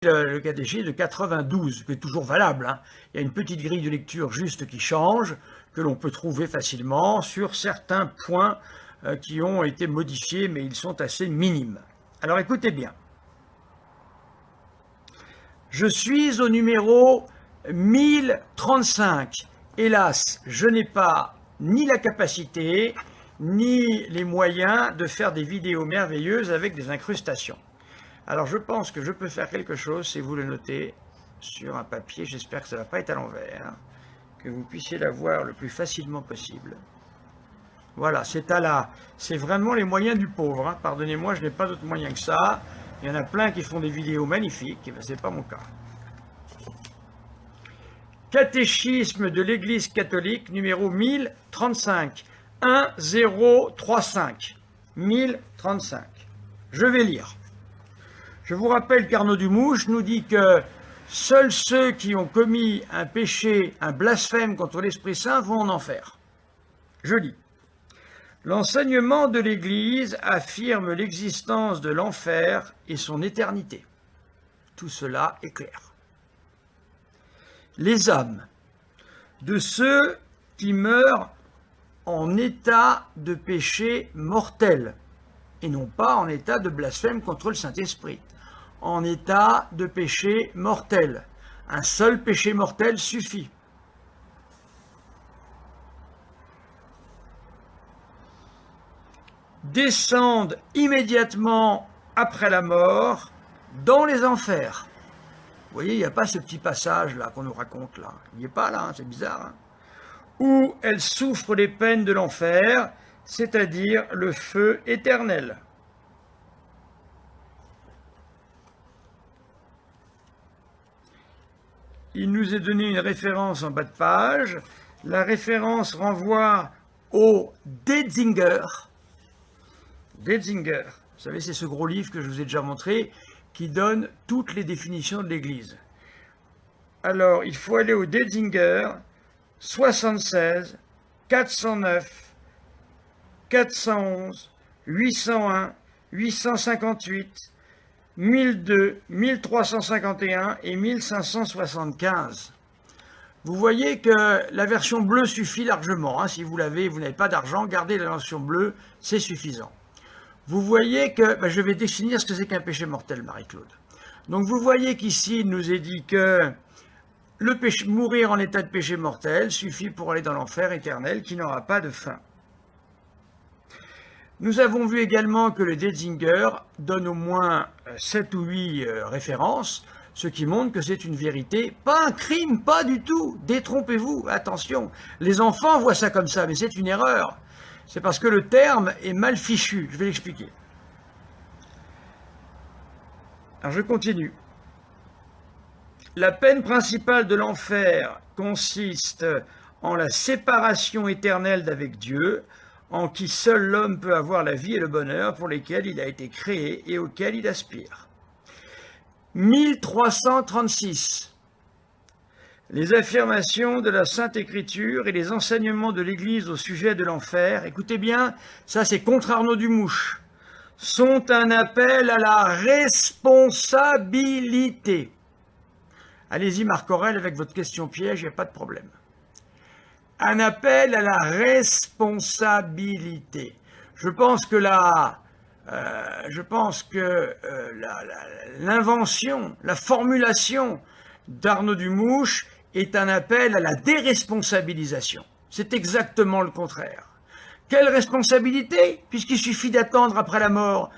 le catéchisme de 92, qui est toujours valable, hein. Il y a une petite grille de lecture juste qui change, que l'on peut trouver facilement sur certains points qui ont été modifiés, mais ils sont assez minimes. Alors écoutez bien. Je suis au numéro 1035. Hélas, je n'ai pas ni la capacité, ni les moyens de faire des vidéos merveilleuses avec des incrustations. Alors je pense que je peux faire quelque chose, si vous le notez sur un papier, j'espère que ça ne va pas être à l'envers, que vous puissiez la voir le plus facilement possible. Voilà, c'est vraiment les moyens du pauvre, hein. Pardonnez-moi, je n'ai pas d'autres moyens que ça. Il y en a plein qui font des vidéos magnifiques, mais ce n'est pas mon cas. Catéchisme de l'Église catholique, numéro 1035. 1035. 1035. Je vais lire. Je vous rappelle qu'Arnaud Dumouche nous dit que seuls ceux qui ont commis un péché, un blasphème contre l'Esprit Saint vont en enfer. Je lis. L'enseignement de l'Église affirme l'existence de l'enfer et son éternité. Tout cela est clair. Les âmes de ceux qui meurent en état de péché mortel, et non pas en état de blasphème contre le Saint-Esprit, en état de péché mortel. Un seul péché mortel suffit. Descendent immédiatement après la mort dans les enfers. Vous voyez, il n'y a pas ce petit passage là qu'on nous raconte là. Il n'y est pas là, hein, c'est bizarre. Hein, où elles souffrent les peines de l'enfer, c'est-à-dire le feu éternel. Il nous est donné une référence en bas de page. La référence renvoie au Detzinger. Detzinger, vous savez, c'est ce gros livre que je vous ai déjà montré, qui donne toutes les définitions de l'Église. Alors, il faut aller au Detzinger, 76, 409, 411, 801, 858, 1002, 1351 et 1575. Vous voyez que la version bleue suffit largement. Hein. Si vous l'avez, vous n'avez pas d'argent, gardez la version bleue, c'est suffisant. Vous voyez que, je vais définir ce que c'est qu'un péché mortel, Marie-Claude. Donc vous voyez qu'ici, il nous est dit que mourir en état de péché mortel suffit pour aller dans l'enfer éternel qui n'aura pas de fin. Nous avons vu également que le Detzinger donne au moins 7 ou 8 références, ce qui montre que c'est une vérité, pas un crime, pas du tout. Détrompez-vous, attention. Les enfants voient ça comme ça, mais c'est une erreur. C'est parce que le terme est mal fichu. Je vais l'expliquer. Alors je continue. La peine principale de l'enfer consiste en la séparation éternelle d'avec Dieu, en qui seul l'homme peut avoir la vie et le bonheur pour lesquels il a été créé et auxquels il aspire. 1336. Les affirmations de la Sainte Écriture et les enseignements de l'Église au sujet de l'enfer, écoutez bien, ça c'est contre Arnaud Dumouche, sont un appel à la responsabilité. Allez-y Marc Aurèle avec votre question piège, il n'y a pas de problème. Un appel à la responsabilité. Je pense que l'invention, la formulation d'Arnaud Dumouche est un appel à la déresponsabilisation. C'est exactement le contraire. Quelle responsabilité, puisqu'il suffit d'attendre après la mort